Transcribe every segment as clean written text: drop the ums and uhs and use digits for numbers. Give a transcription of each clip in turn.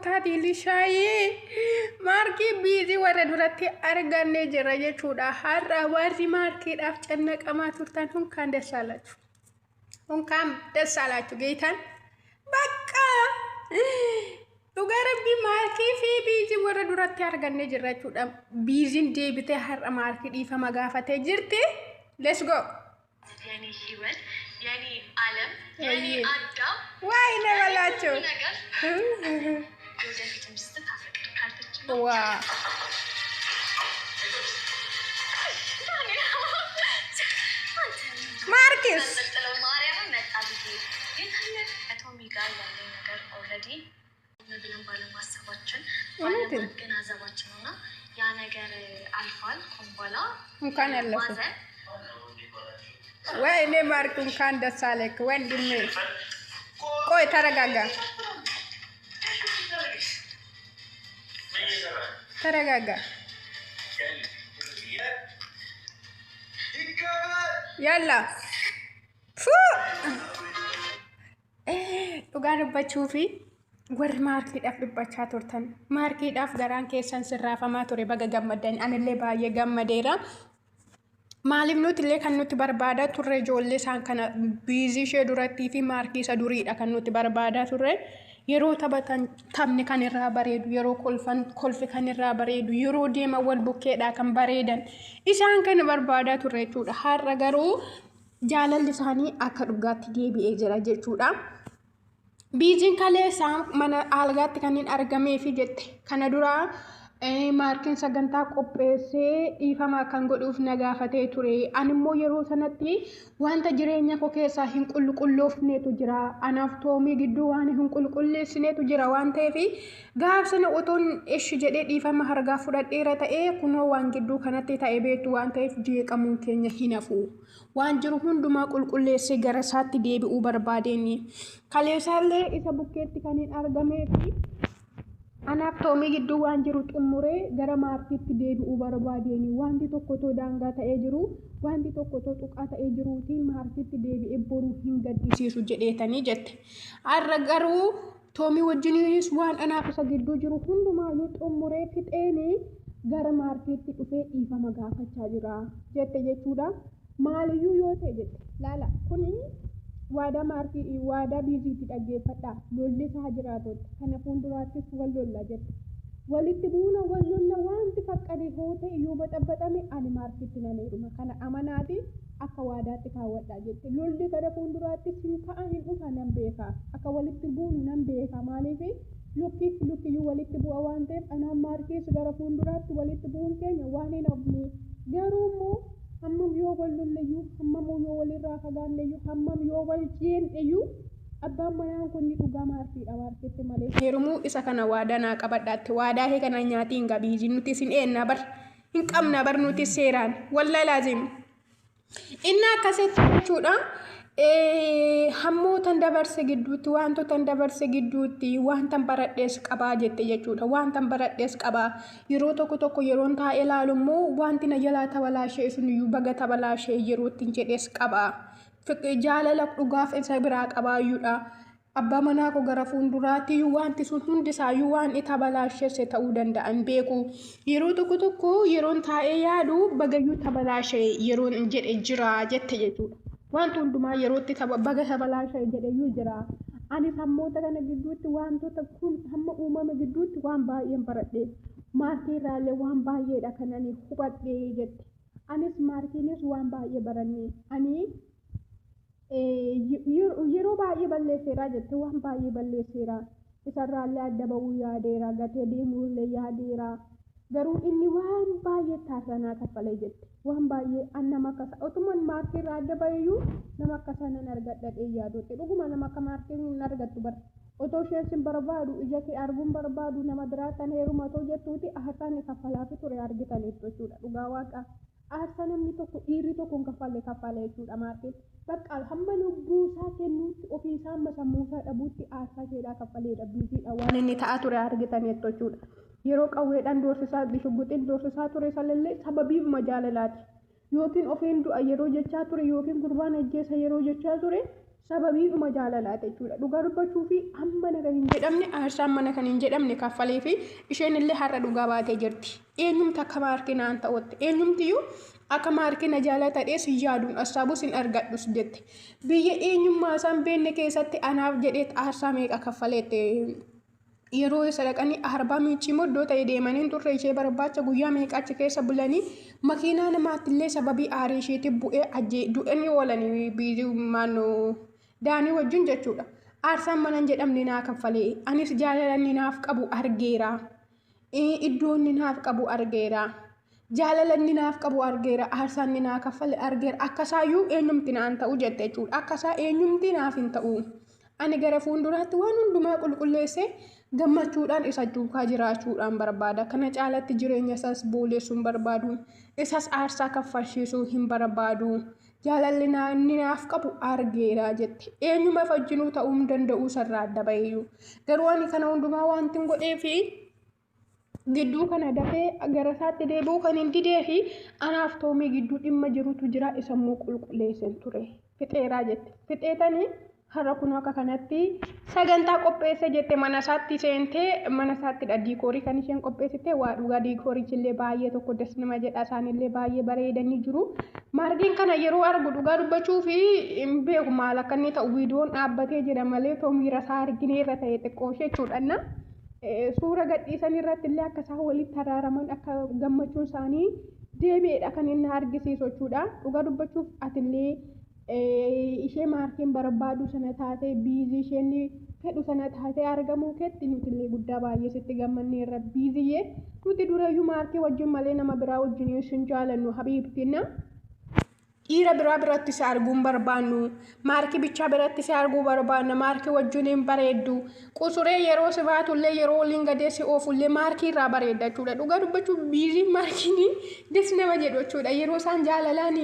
kottaati lishaayi maarkii biizii warra duratti arganne jira jechuudha har'a warri maarkiidhaaf cannaqamaa turtan hunkaan dasalaatu geetan bakka dhugaa rabbii maarkii fi biizii warra duratti arganne jira jechuudha biiziin deebitee har'a maarkii dhiifama gaafatee jirti let's go yani hiwat yani alam yani adda ዋይ ነበላችሁ ወደፊት ምስት ታፈቅር ካልተች ዋ ማርክስ ማርያም መጣ ቢዚ የታለ አቶሚ ጋር ያለው ነገር ኦልሬዲ ብለን ባለማሰባችን ባለማገናዘባችን ነውና ያ ነገር አልፏል ኮምቦላ እንኳን ያለፈ ወይኔ ማርክ እንኳን ደስ አለክ ወንድሜ ቆይ ተረጋጋ ያላ dhugaa dubbachuufi warri maarkiidhaaf dubbachaa turtan maarkiidhaaf garaan keessan sirraafamaa ture baga gammadan anillee baay'ee gammadeera maaliif nuti illee kan nuti barbaadaa turre ijoollee isaan kana biizii ishee durattii fi maarkii isa duriidha kan nuti barbaadaa turre yeroo taphatan taphni kan irraa bareedu yeroo kolfi kan irraa bareedu yeroo deema wal bukkeedha kan bareedan isaan kana barbaadaa turre jechuudha har'a garuu jaalalli isaanii akka dhugaatti deebi'ee jira jechuudha biiziin kaleessaa mana algaatti kan hin argamee fi jette kana duraa maarkiin sagantaa qopheessee dhiifama kan godhuuf nagaafatee ture animmoo yeroo sanatti wanta jireenya koo keessaa hin qulqulloofneetu jira anaaf toomii gidduu waan hin qulqulleessineetu jira waan ta'eef gaafsana otoon ishi jedhee dhiifama hargaa fudhadheera ta'ee kunoo waan gidduu kanatti ta'e beektu waan ta'eef jeeqamuun keenya hin hafu waan jiru hundumaa qulqulleessee gara isaatti deebi'uu barbaadeenni kaleessaallee isa bukkeetti kan hin argamee fi anaaf toomii gidduu waan jiru xumuree gara maarkiitti deebi'uu barbaadeenii wanti tokko too daangaa ta'ee jiru wanti tokko too tuqaa ta'ee jiruutiin maarkiitti deebi'ee boruu hin gaddisiisu jedheetanii jette har'a garuu toomii wajjiniinis waan anaaf isa gidduu jiru hundumaayyuu xumuree fixeenii gara maarkiitti dhufee dhiifama gaafachaa jira jette jechuudha maaliyyuu yoo ta'e jette laala kuni waadaa maarkii waadaa biiziitti dhaggeeffadha lolli isaa jiraatotti kana fuulduraattis wal lolla jette walitti buuna wal lolla wanti faqqade hoo ta'e yoo baxabaxame ani maarkiitti nan heeruma kana amanaati akka waadaatti kaawwadha jette lolli gara fuulduraattis hin ka'a hin dhufa nan beeka akka walitti buunu nan beeka maaliif lukkiyyuu walitti bu'a waan ta'eef anaan maarkiis gara fuulduraatti walitti bu'uun keenya waan hin hafne garuu immoo hammam yoo wal lolleyyuu hammam yoo walirraa fagaanneyyuu hammam yoo wal ceeneyyuu abbaan manaan kun ni dhugaa maarkiidha maarkiitti malee heerumuu isa kana waadaa naa qabadhaatti waadaa hee kana nyaatiin gabiizi nuti sin eenna bar hin qabna bar nuti seeraan wallahi laazim inni akkasitti jechuudha hammoota dabarse gidduutti wantoota dabarse gidduutti wanta baradhees qabaa jette jechuudha wanta baradhees qabaa yeroo tokko yeroon taa'ee ilaalu immoo wanti na jalaa tabalaashee suniyyuu baga tabalaashee yerootti jedhees qabaa jaalala dhugaaf isa biraa qabaayyuudha abbaa manaa koo gara fuulduraatti wanti sun hundisaayyuu waan tabalaashee ta'uu danda'an beeku yeroo tokko yeroon taa'ee yaadu bagayyuu tabalaashee yeroon jedhe jira jette jechuudha wanti hundumaa yerootti baga tabalaashee jedheyyuu jira ani sammoota kana gidduutti wantoota kun hamma uumama gidduutti waan baay'een baradhe maarkii irraallee waan baay'eedha kan ani hubadhe jette anis maarkiinis waan baay'ee baranne ani yeroo baay'ee balleesseera jette waan baay'ee balleesseera isarraallee adda ba'uu yaadeera gatee deemuullee yaadeera garuu inni waan baay'ee taasisanaa kaffalee jette waan baay'ee an nama akkasa otuman maarkii irraa adda ba'eyyuu nama akkasa nan argadhadhee yaadotte dhuguma nama akka maarkii hin argattu bar otoo isheen sin barbaadu ija kee arguun barbaadu nama biraatan heeruma otoo jettuuti ahataan kaffalaafi ture argitaniitu jechuudha dhugaa waaqa aarsaa namni tokko dhiirri tokko hin kaffalle jechuudha maarkiin bakka hamma lubbuu isaa kennuutti ofii isaa sammuu isaa dhabuutti aarsaa keedhaa kaffaleedha biiziidha waan inni ta'aa ture argitaniitu jechuudha yeroo qawweedhaan doorsisaa bishubbuxiin doorsisaa ture salallee sababiif jaalalaati yookiin ofiin du'a yeroo jechaa ture yookiin gurbaan ajjeesa yeroo jechaa ture sababiidhuma jaalalaati jechuudha. Dhugaa dubbachuu fi amma na kan hin jedhamne aarsaan mana kan hin jedhamne kaffalee fi isheen illee har'a dhugaa baatee jirti. Eenyumti akka maarkii naan ta'utti eenyumtiyyuu akka maarkii na jaalatadhees yaaduun asxaabuus hin argadhus jette. Biyya eenyummaa isaan beenne keessatti anaaf jedheet aarsaa meeqa kaffaleette yeroo sadaqanii arbaa miicii moddoo ta'e deemanii turre ishee barbaacha guyyaa meeqaachi keessa bulanii makiinaa namaattillee sababii aarii isheetiif bu'ee du'anii oolanii biizumaanoo daanii wajjin jechuudha. Aarsaan mana hin jedhamne naa kaffalee anis jaalalanni naaf qabu argeera. Iddoonni naaf qabu argeera. Jaalalanni naaf qabu argeera. Aarsaan naa kaffale argeera. Akkasaayyuu eenyumti naan ta'u jette jechuudha. Akkasaa eenyumti naaf hin ta'u. Ani gara fuulduraatti waan hundumaa qulqulleessee gammachuudhaan isa duukaa jiraachuudhaan barbaada. Kana caalatti jireenya isaas boolessuun barbaadu. Isas aarsaa kaffalchiisuu hin barbaadu. Jaalalli inni naaf qabu argeera jette. Eenyuma wajjinuu ta'uu hin danda'u sarara adda baheeyyuu. Garuu ani kana hundumaa wanti hin godhee fi gidduu kana dafee gara isaatti deebi'uu kan hin didee fi anaaf toomii gidduu dhimma jirutu jira isammoo qulqulleessan ture. Fixeeraa jette. Fixeetanii har'a kun akka kanatti sagantaa qopheesse jette mana isaatti seentee mana isaatti diikoorii kan isheen qopheessite waa dhugaa diikoorichillee baay'ee tokko des nama jedha isaanillee baay'ee bareedanii jiru. Maarkiin kana yeroo argu dhugaa dubbachuu fi hin beeku maal akka inni ta'u viidiyoon dhaabbatee jira malee toomiira isaa arginee irra ta'e xiqqoo jechuudha. Suura gadhiisan irratti illee akka isaan walitti haraaraman akka gammachuun isaanii deebi'eedha kan inni argisiisu jechuudha. Dhugaa dubbachuuf atillee ishee maarkiin barbaadu sana taatee biizii isheen fedhu sana taatee argamuu keetti nuti illee guddaa baay'ee sitti gammannee irra biiziyyee nuti durayyuu maarkii wajjin malee nama biraa wajjin sun jaalannu habiibtinna. Dhiira biraa biratti si arguun barbaannu maarkii bichaa biratti si arguu barbaanna maarkii wajjin hin bareeddu qusuree yeroo si baatullee yeroo waliin gadee si oofullee maarkii irraa bareedda jechuudha. Dhugaa dubbachuuf biiziin maarkiin des nama jedhu jechuudha. Yeroo isaan jaalalaan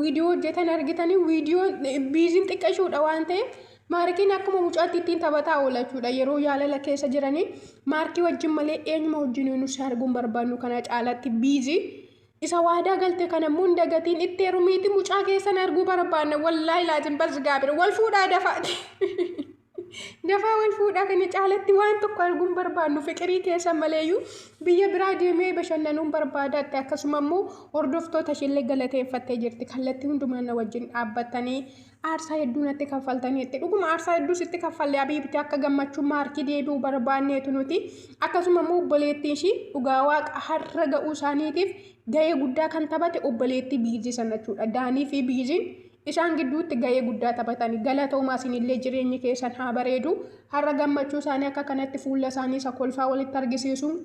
viidiyoo hojjetan argitanii viidiyoon biiziin xiqqashuudha waan ta'eef maarkiin akkuma mucaatti ittiin taphataa oola jechuudha. Yeroo jaalala keessa jiranii maarkii wajjin malee eenyuma wajjin nuti arguun barbaannu kana caalatti biizii. Isa waadaa galte kana mun dagatiin itti heerumiiti mucaa keessan arguu barbaanne wallaahi laajin bas gaabire wal fuudhaa dafaati. Dafaa wal fuudhaa kana caalatti waan tokko arguun barbaannu fiqirii keessa maleeyyuu biyya biraa deemee bashannanuun barbaadaatti akkasuma immoo hordoftoota ishillee galateeffattee jirti. Kallattii hundumaan na wajjin dhaabbattanii aarsaa hedduu natti kaffaltanii itti dhuguma aarsaa hedduu sitti kaffallee habiibti akka gammachuu maarkii deebi'uu barbaanneetu nuti akkasuma immoo obboleettiin ishii dhugaa waaqa har'a ga'uu isaaniitiif gahee guddaa kan taphate obboleettii biizii sana jechuudha. Daanii fi biiziin isaan gidduutti gahee guddaa taphatanii galatoomaa isinillee jireenyi keessan haa bareedu. Har'a gammachuu isaanii akka kanatti fuula isaanii isa kolfaa walitti argisiisuun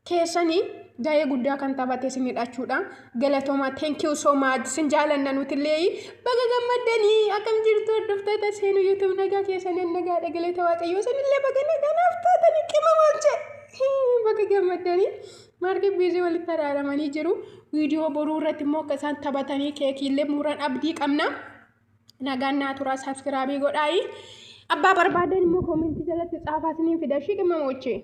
keessanii gahee guddaa kan taphate isinidha jechuudha. Galatoomaa thank you so much sin jaalanna nutillee baga gammaddanii akkam jirtu hordoftoota seenuu YouTube nagaa keessan nagaa galata waaqayyoo isinillee baga nagaa naaf taatanii qimamoolche baga gammaddanii. Maarkii biizii walitti araaramanii jiru. Viidiyoo boruu irratti immoo akka isaan taphatanii keekiillee muran abdii qabna. Nagaan naa turaa saabskiraabii godhaayi. Abbaa barbaadan immoo koomentii jalatti xaafaa isiniin fida. Shiqima mochee.